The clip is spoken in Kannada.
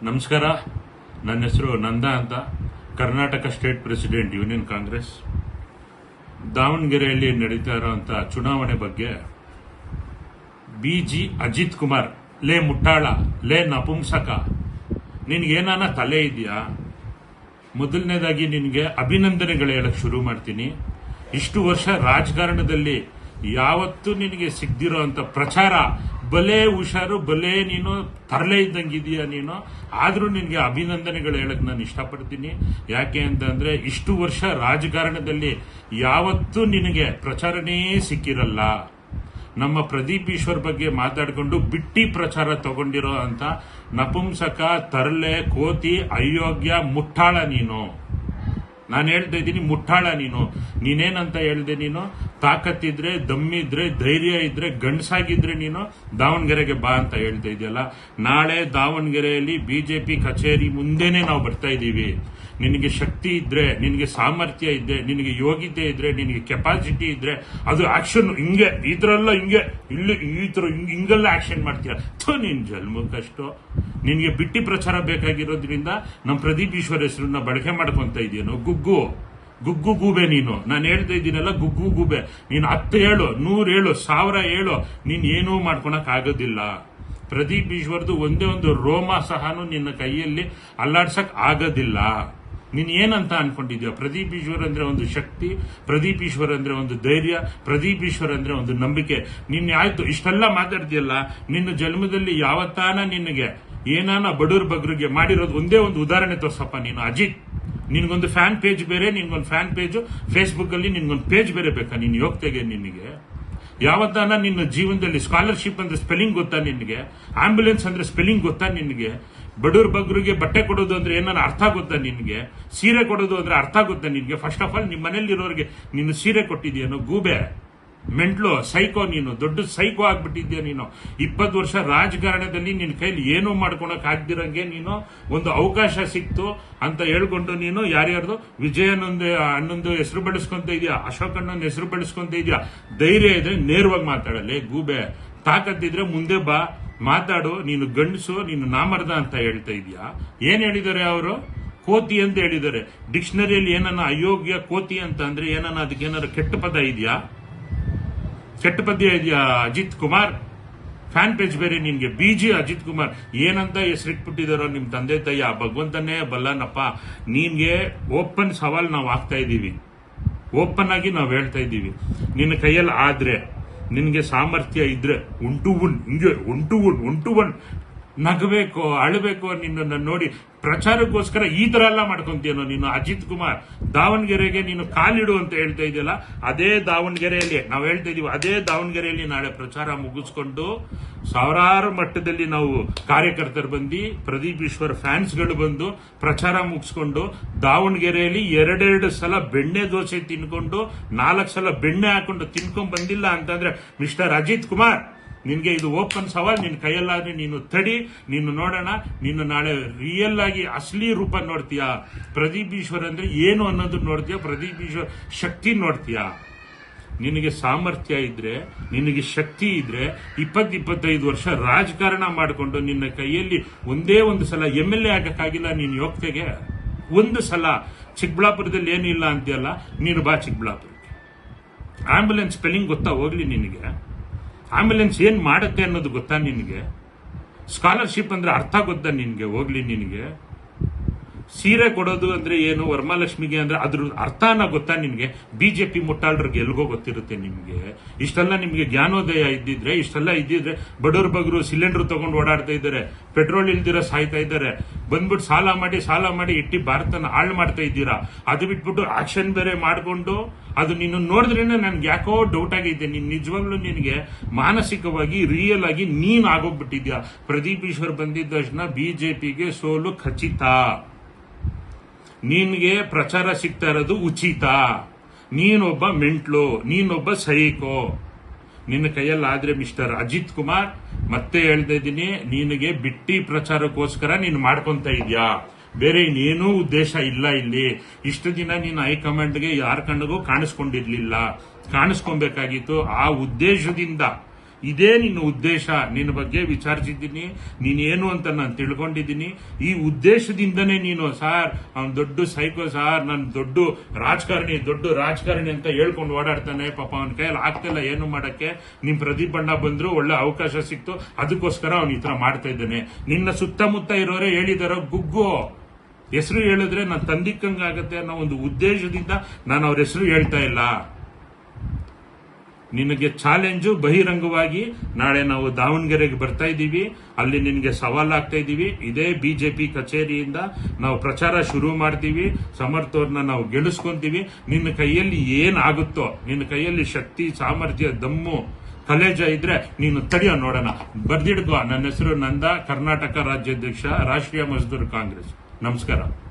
ನಮಸ್ಕಾರ. ನನ್ನ ಹೆಸರು ನಂದ ಅಂತ, Karnataka state president union Congress. ದಾವಣಗೆರೆಯಲ್ಲಿ ನಡೀತಾ ಇರುವಂತ ಚುನಾವಣೆ ಬಗ್ಗೆ BG ಅಜಿತ್ ಕುಮಾರ್, ಲೇ ಮುಟ್ಟಾಳ, ಲೇ ನಪುಂಸಕ, ನಿನ್ಗೇನಾನ ತಲೆ ಇದೆಯಾ? ಮೊದಲನೇದಾಗಿ ನಿನಗೆ ಅಭಿನಂದನೆಗಳು ಹೇಳಕ್ ಶುರು ಮಾಡ್ತೀನಿ. ಇಷ್ಟು ವರ್ಷ ರಾಜಕಾರಣದಲ್ಲಿ ಯಾವತ್ತೂ ನಿನಗೆ ಸಿಗ್ದಿರೋ ಅಂತ ಪ್ರಚಾರ, ಬಲೆ ಹುಷಾರು, ಬಲೆ ನೀನು ತರಲೆ ಇದ್ದಂಗಿದೀಯ ನೀನು. ಆದ್ರೂ ನಿನಗೆ ಅಭಿನಂದನೆಗಳು ಹೇಳಕ್ ನಾನು ಇಷ್ಟಪಡ್ತೀನಿ. ಯಾಕೆ ಅಂತಂದ್ರೆ ಇಷ್ಟು ವರ್ಷ ರಾಜಕಾರಣದಲ್ಲಿ ಯಾವತ್ತೂ ನಿನಗೆ ಪ್ರಚಾರನೇ ಸಿಕ್ಕಿರಲ್ಲ. ನಮ್ಮ ಪ್ರದೀಪ್ ಈಶ್ವರ್ ಬಗ್ಗೆ ಮಾತಾಡ್ಕೊಂಡು ಬಿಟ್ಟಿ ಪ್ರಚಾರ ತಗೊಂಡಿರೋ ಅಂತ ನಪುಂಸಕ, ತರಲೆ, ಕೋತಿ, ಅಯೋಗ್ಯ, ಮುಟ್ಟಾಳ ನೀನು. ನಾನು ಹೇಳ್ತಾ ಇದ್ದೀನಿ, ಮುಟ್ಟಾಳ ನೀನು. ನೀನೇನಂತ ಹೇಳ್ದೆ? ನೀನು ತಾಕತ್ತಿದ್ರೆ, ದಮ್ಮಿದ್ರೆ, ಧೈರ್ಯ ಇದ್ರೆ, ಗಂಡಸಾಗಿದ್ರೆ ನೀನು ದಾವಣಗೆರೆಗೆ ಬಾ ಅಂತ ಹೇಳ್ತಾ ಇದೆಯಲ್ಲ. ನಾಳೆ ದಾವಣಗೆರೆಯಲ್ಲಿ ಬಿಜೆಪಿ ಕಚೇರಿ ಮುಂದೆನೆ ನಾವು ಬರ್ತಾ ಇದ್ದೀವಿ. ನಿನಗೆ ಶಕ್ತಿ ಇದ್ರೆ, ನಿನಗೆ ಸಾಮರ್ಥ್ಯ ಇದ್ರೆ, ನಿನಗೆ ಯೋಗ್ಯತೆ ಇದ್ರೆ, ನಿನಗೆ ಕೆಪಾಸಿಟಿ ಇದ್ರೆ, ಅದು ಆಕ್ಷನ್ ಹಿಂಗೆ ಈ ತರ ಎಲ್ಲ ಹಿಂಗೆ ಇಲ್ಲಿ ಈ ತರ ಹಿಂಗೆಲ್ಲ ಆಕ್ಷನ್ ಮಾಡ್ತೀಯ. ನಿನ್ ಜನ್ಮಕ್ಕಷ್ಟು ನಿನಗೆ ಬಿಟ್ಟಿ ಪ್ರಚಾರ ಬೇಕಾಗಿರೋದ್ರಿಂದ ನಮ್ಮ ಪ್ರದೀಪ್ ಈಶ್ವರ್ ಹೆಸರನ್ನ ಬಳಕೆ ಮಾಡ್ಕೊಂತ ಇದೆಯೇನೋ. ಗುಗ್ಗು ಗೂಬೆ ನೀನು. ನಾನು ಹೇಳ್ತಾ ಇದ್ದೀನಲ್ಲ, ಗುಗ್ಗು ಗೂಬೆ ನೀನು. 10 ಹೇಳು, 100 ಹೇಳು, 1000 ಹೇಳು, ನೀನ್ ಏನೂ ಮಾಡ್ಕೊಳಕ್ ಆಗೋದಿಲ್ಲ. ಪ್ರದೀಪ್ ಈಶ್ವರ್ದು ಒಂದೇ ಒಂದು ರೋಮ ಸಹನು ನಿನ್ನ ಕೈಯಲ್ಲಿ ಅಲ್ಲಾಡ್ಸಕ್ ಆಗೋದಿಲ್ಲ. ನೀನ್ ಏನಂತ ಅನ್ಕೊಂಡಿದ್ಯಾ? ಪ್ರದೀಪ್ ಈಶ್ವರ್ ಅಂದ್ರೆ ಒಂದು ಶಕ್ತಿ, ಪ್ರದೀಪ್ ಈಶ್ವರ್ ಅಂದ್ರೆ ಒಂದು ಧೈರ್ಯ, ಪ್ರದೀಪ್ ಈಶ್ವರ್ ಅಂದ್ರೆ ಒಂದು ನಂಬಿಕೆ. ನಿನ್ನ ಆಯ್ತು ಇಷ್ಟೆಲ್ಲ ಮಾತಾಡ್ತೀಯಲ್ಲ, ನಿನ್ನ ಜನ್ಮದಲ್ಲಿ ಯಾವತ್ತಾನ ನಿನಗೆ ಏನಾನ ಬಡೂರ್ ಬಗ್ರಿಗೆ ಮಾಡಿರೋದು ಒಂದೇ ಒಂದು ಉದಾಹರಣೆ ತೋರ್ಸಪ್ಪ ನೀನು. ಅಜಿತ್, ನಿನ್ಗೊಂದು ಫ್ಯಾನ್ ಪೇಜ್ ಬೇರೆ, ನಿನ್ಗೊಂದು ಫ್ಯಾನ್ ಪೇಜ್ ಫೇಸ್ಬುಕ್ ಅಲ್ಲಿ ನಿನ್ಗೊಂದು ಪೇಜ್ ಬೇರೆ ಬೇಕಾ? ನೀನ್ ಯೋಗ್ಯತೆಗೆ ನಿನಗೆ ಯಾವತ್ತಾನ ನಿನ್ನ ಜೀವನದಲ್ಲಿ ಸ್ಕಾಲರ್ಶಿಪ್ ಅಂದ್ರೆ ಸ್ಪೆಲ್ಲಿಂಗ್ ಗೊತ್ತಾ ನಿನಗೆ? ಆಂಬ್ಯುಲೆನ್ಸ್ ಅಂದ್ರೆ ಸ್ಪೆಲ್ಲಿಂಗ್ ಗೊತ್ತಾ ನಿನಗೆ? ಬಡೂರ್ ಬಗ್ರಿಗೆ ಬಟ್ಟೆ ಕೊಡೋದು ಅಂದ್ರೆ ಏನಾರ ಅರ್ಥ ಗೊತ್ತಾ ನಿನಗೆ? ಸೀರೆ ಕೊಡೋದು ಅಂದ್ರೆ ಅರ್ಥ ಗೊತ್ತಾ ನಿನಗೆ? ಫಸ್ಟ್ ಆಫ್ ಆಲ್ ನಿಮ್ಮ ಮನೇಲಿರೋರಿಗೆ ನೀನು ಸೀರೆ ಕೊಟ್ಟಿದ್ಯೇನೋ? ಗೂಬೆ, ಮೆಂಟ್ಲು, ಸೈಕೋ ನೀನು. ದೊಡ್ಡ ಸೈಕೋ ಆಗ್ಬಿಟ್ಟಿದ್ಯಾ ನೀನು. 20 ವರ್ಷ ರಾಜಕಾರಣದಲ್ಲಿ ನಿನ್ನ ಕೈಲಿ ಏನೂ ಮಾಡ್ಕೊಳಕ್ ಆಗ್ದಿರಂಗೆ ನೀನು ಒಂದು ಅವಕಾಶ ಸಿಕ್ತು ಅಂತ ಹೇಳ್ಕೊಂಡು ನೀನು ಯಾರ್ಯಾರ್ದು ಅಣ್ಣಂದು ಹೆಸರು ಬೆಳೆಸ್ಕೊಂತ ಇದೆಯಾ, ಅಶೋಕ್ ಅಣ್ಣನ ಹೆಸರು ಬೆಳೆಸ್ಕೊಂತ ಇದೆಯಾ. ಧೈರ್ಯ ಇದ್ರೆ ನೇರವಾಗಿ ಮಾತಾಡಲಿ ಗೂಬೆ. ತಾಕತ್ತಿದ್ರೆ ಮುಂದೆ ಬಾ, ಮಾತಾಡು. ನೀನು ಗಂಡಸು, ನೀನು ನಾಮರ್ದ ಅಂತ ಹೇಳ್ತಾ ಇದೀಯಾ. ಏನ್ ಹೇಳಿದ್ದಾರೆ ಅವರು? ಕೋತಿ ಅಂತ ಹೇಳಿದ್ದಾರೆ. ಡಿಕ್ಷನರಿಯಲ್ಲಿ ಏನನ್ನ ಅಯೋಗ್ಯ, ಕೋತಿ ಅಂತ ಅಂದ್ರೆ ಏನನ್ನ ಅದಕ್ಕೆ ಏನಾರ ಕೆಟ್ಟ ಪದ ಇದೆಯಾ? ಕೆಟ್ಟ ಪದ್ಯ ಇದೆಯಾ? ಅಜಿತ್ ಕುಮಾರ್ ಫ್ಯಾನ್ ಪೇಜ್ ಬೇರೆ ನಿನ್ಗೆ. BG ಅಜಿತ್ ಕುಮಾರ್ ಏನಂತ ಹೆಸರಿಟ್ಬಿಟ್ಟಿದಾರೋ ನಿಮ್ ತಂದೆ ತಾಯಿ, ಆ ಭಗವಂತನೇ ಬಲ್ಲನಪ್ಪ. ನಿನ್ಗೆ ಓಪನ್ ಸವಾಲ್ ನಾವು ಆಗ್ತಾ ಇದೀವಿ, ಓಪನ್ ಆಗಿ ನಾವು ಹೇಳ್ತಾ ಇದ್ದೀವಿ. ನಿನ್ನ ಕೈಯಲ್ಲಿ ಆದ್ರೆ, ನಿನ್ಗೆ ಸಾಮರ್ಥ್ಯ ಇದ್ರೆ, ಒಂಟು ನಗಬೇಕು, ಅಳಬೇಕು. ನಿನ್ನನ್ನು ನೋಡಿ ಪ್ರಚಾರಕ್ಕೋಸ್ಕರ ಈ ತರ ಎಲ್ಲ ಮಾಡ್ಕೊಂತೀನೋ ನೀನು. ಅಜಿತ್ ಕುಮಾರ್, ದಾವಣಗೆರೆಗೆ ನೀನು ಕಾಲಿಡು ಅಂತ ಹೇಳ್ತಾ ಇದೆಯಲ್ಲ, ಅದೇ ದಾವಣಗೆರೆಯಲ್ಲಿ ನಾವು ಹೇಳ್ತಾ ಇದೀವಿ, ಅದೇ ದಾವಣಗೆರೆಯಲ್ಲಿ ನಾಳೆ ಪ್ರಚಾರ ಮುಗಿಸ್ಕೊಂಡು ಸಾವಿರಾರು ಮಟ್ಟದಲ್ಲಿ ನಾವು ಕಾರ್ಯಕರ್ತರು ಬಂದು, ಪ್ರದೀಪ್ ಈಶ್ವರ್ ಫ್ಯಾನ್ಸ್ಗಳು ಬಂದು ಪ್ರಚಾರ ಮುಗಿಸ್ಕೊಂಡು ದಾವಣಗೆರೆಯಲ್ಲಿ 2 ಸಲ ಬೆಣ್ಣೆ ದೋಸೆ ತಿನ್ಕೊಂಡು 4 ಸಲ ಬೆಣ್ಣೆ ಹಾಕೊಂಡು ತಿನ್ಕೊಂಡ್ ಬಂದಿಲ್ಲ ಅಂತಂದ್ರೆ ಮಿಸ್ಟರ್ ಅಜಿತ್ ಕುಮಾರ್, ನಿನ್ಗೆ ಇದು ಓಪನ್ ಸವಾಲ್. ನಿನ್ ಕೈಯಲ್ಲಾದ್ರೆ ನೀನು ತಡಿ, ನೀನು ನೋಡೋಣ. ನೀನು ನಾಳೆ ರಿಯಲ್ ಆಗಿ ಅಸಲಿ ರೂಪ ನೋಡ್ತೀಯಾ. ಪ್ರದೀಪ್ ಈಶ್ವರ್ ಅಂದ್ರೆ ಏನು ಅನ್ನೋದು ನೋಡ್ತೀಯಾ, ಪ್ರದೀಪ್ ಈಶ್ವರ್ ಶಕ್ತಿ ನೋಡ್ತೀಯಾ. ನಿನಗೆ ಸಾಮರ್ಥ್ಯ ಇದ್ರೆ, ನಿನಗೆ ಶಕ್ತಿ ಇದ್ರೆ 20-25 ವರ್ಷ ರಾಜಕಾರಣ ಮಾಡಿಕೊಂಡು ನಿನ್ನ ಕೈಯಲ್ಲಿ ಒಂದೇ ಒಂದು ಸಲ MLA ಆಗಕ್ಕಾಗಿಲ್ಲ ನೀನು ಯೋಗ್ಯತೆಗೆ. ಒಂದು ಸಲ ಚಿಕ್ಕಬಳ್ಳಾಪುರದಲ್ಲಿ ಏನಿಲ್ಲ ಅಂತೀಯಲ್ಲ, ನೀನು ಬಾ ಚಿಕ್ಕಬಳ್ಳಾಪುರಕ್ಕೆ. ಆಂಬ್ಯುಲೆನ್ಸ್ ಸ್ಪೆಲ್ಲಿಂಗ್ ಗೊತ್ತಾ ಹೋಗ್ಲಿ ನಿನಗೆ? ಆಂಬ್ಯುಲೆನ್ಸ್ ಏನ್ ಮಾಡುತ್ತೆ ಅನ್ನೋದು ಗೊತ್ತಾ ನಿನಗೆ? ಸ್ಕಾಲರ್ಶಿಪ್ ಅಂದ್ರೆ ಅರ್ಥ ಗೊತ್ತಾ ನಿನಗೆ? ಹೋಗ್ಲಿ ನಿನಗೆ. ಸೀರೆ ಕೊಡೋದು ಅಂದ್ರೆ ಏನು, ವರಮಹಾಲಕ್ಷ್ಮಿಗೆ ಅಂದ್ರೆ ಅದ್ರ ಅರ್ಥನ ಗೊತ್ತಾ ನಿನ್ಗೆ? ಬಿಜೆಪಿ ಮುಟ್ಟಾಳ್ರಿಗೆ ಎಲ್ಗೋ ಗೊತ್ತಿರುತ್ತೆ ನಿಮ್ಗೆ. ಇಷ್ಟೆಲ್ಲ ನಿಮ್ಗೆ ಜ್ಞಾನೋದಯ ಇದ್ದಿದ್ರೆ, ಇಷ್ಟೆಲ್ಲ ಇದ್ದಿದ್ರೆ ಬಡವ್ರ ಬಗ್ರು ಸಿಲಿಂಡರ್ ತಗೊಂಡು ಓಡಾಡ್ತಾ ಇದ್ದಾರೆ, ಪೆಟ್ರೋಲ್ ಇಲ್ದಿರ ಸಾಯ್ತಾ ಇದ್ದಾರೆ. ಬಂದ್ಬಿಟ್ಟು ಸಾಲ ಮಾಡಿ ಇಟ್ಟಿ ಭಾರತನ ಹಾಳು ಮಾಡ್ತಾ ಇದ್ದೀರಾ. ಅದು ಬಿಟ್ಬಿಟ್ಟು ಆಕ್ಷನ್ ಬೇರೆ ಮಾಡ್ಕೊಂಡು, ಅದು ನೀನು ನೋಡಿದ್ರೇನೆ ನನ್ಗೆ ಯಾಕೋ ಡೌಟ್ ಆಗೈತೆ. ನೀನ್ ನಿಜವಾಗ್ಲೂ ನಿನಗೆ ಮಾನಸಿಕವಾಗಿ ರಿಯಲ್ ಆಗಿ ನೀನ್ ಆಗೋಗ್ಬಿಟ್ಟಿದ್ಯಾ. ಪ್ರದೀಪ್ ಈಶ್ವರ್ ಬಂದಿದ್ದ ತಕ್ಷಣ ಬಿಜೆಪಿಗೆ ಸೋಲು ಖಚಿತ. ನಿನ್ಗೆ ಪ್ರಚಾರ ಸಿಗ್ತಾ ಇರೋದು ಉಚಿತ. ನೀನೊಬ್ಬ ಮೆಂಟ್ಲು, ನೀನೊಬ್ಬ ಸೈಕೋ. ನಿನ್ನ ಕೈಯಲ್ಲಾದ್ರೆ ಮಿಸ್ಟರ್ ಅಜಿತ್ ಕುಮಾರ್, ಮತ್ತೆ ಹೇಳ್ತಾ ಇದ್ದೀನಿ, ನಿನಗೆ ಬಿಟ್ಟಿ ಪ್ರಚಾರಕ್ಕೋಸ್ಕರ ನೀನು ಮಾಡ್ಕೊಂತ ಇದ್ಯಾ. ಬೇರೆ ಇನ್ನೇನೂ ಉದ್ದೇಶ ಇಲ್ಲ ಇಲ್ಲಿ. ಇಷ್ಟು ದಿನ ನೀನು ಹೈಕಮಾಂಡ್ಗೆ ಯಾರ ಕಣ್ಣಿಗೂ ಕಾಣಿಸ್ಕೊಂಡಿರ್ಲಿಲ್ಲ, ಕಾಣಿಸ್ಕೊಬೇಕಾಗಿತ್ತು. ಆ ಉದ್ದೇಶದಿಂದ ಇದೇ ನಿನ್ನ ಉದ್ದೇಶ. ನಿನ್ನ ಬಗ್ಗೆ ವಿಚಾರಿಸಿದ್ದೀನಿ, ನೀನೇನು ಅಂತ ನಾನು ತಿಳ್ಕೊಂಡಿದ್ದೀನಿ. ಈ ಉದ್ದೇಶದಿಂದನೇ ನೀನು ಸಾರ್ ಅವ್ನು ದೊಡ್ಡ ಸೈಕೋ ಸಾರ್, ನಾನು ದೊಡ್ಡ ರಾಜಕಾರಣಿ ಅಂತ ಹೇಳ್ಕೊಂಡು ಓಡಾಡ್ತಾನೆ. ಪಾಪ ಅವನ ಕೈಯಲ್ಲಿ ಆಗ್ತಿಲ್ಲ ಏನು ಮಾಡಕ್ಕೆ. ನಿಮ್ ಪ್ರದೀಪ್ ಅಣ್ಣ ಬಂದ್ರು, ಒಳ್ಳೆ ಅವಕಾಶ ಸಿಕ್ತು, ಅದಕ್ಕೋಸ್ಕರ ಅವ್ನು ಈ ತರ ಮಾಡ್ತಾ ಇದ್ದಾನೆ. ನಿನ್ನ ಸುತ್ತಮುತ್ತ ಇರೋರೇ ಹೇಳಿದಾರೋ ಗುಗ್ಗು ಹೆಸರು ಹೇಳಿದ್ರೆ ನಾನು ತಂದಿಕ್ಕಂಗಾಗತ್ತೆ ಅನ್ನೋ ಒಂದು ಉದ್ದೇಶದಿಂದ ನಾನು ಅವ್ರ ಹೆಸರು ಹೇಳ್ತಾ ಇಲ್ಲ. ನಿನಗೆ ಚಾಲೆಂಜು ಬಹಿರಂಗವಾಗಿ ನಾಳೆ ನಾವು ದಾವಣಗೆರೆಗೆ ಬರ್ತಾ ಇದ್ದೀವಿ. ಅಲ್ಲಿ ನಿನಗೆ ಸವಾಲಾಗ್ತಾ ಇದ್ದೀವಿ. ಇದೇ ಬಿಜೆಪಿ ಕಚೇರಿಯಿಂದ ನಾವು ಪ್ರಚಾರ ಶುರು ಮಾಡ್ತೀವಿ. ಸಮರ್ಥವ್ರನ್ನ ನಾವು ಗೆಲ್ಲಿಸ್ಕೊಂತೀವಿ. ನಿನ್ನ ಕೈಯಲ್ಲಿ ಏನಾಗುತ್ತೋ, ನಿನ್ನ ಕೈಯಲ್ಲಿ ಶಕ್ತಿ, ಸಾಮರ್ಥ್ಯ, ದಮ್ಮು, ಕಲೇಜ ಇದ್ರೆ ನೀನು ತಡೆಯೋ ನೋಡೋಣ. ಬರ್ದಿಡ್ಕೋ, ನನ್ನ ಹೆಸರು ನಂದ, ಕರ್ನಾಟಕ ರಾಜ್ಯಾಧ್ಯಕ್ಷ, ರಾಷ್ಟ್ರೀಯ ಮಜ್ದೂರ್ ಕಾಂಗ್ರೆಸ್. ನಮಸ್ಕಾರ.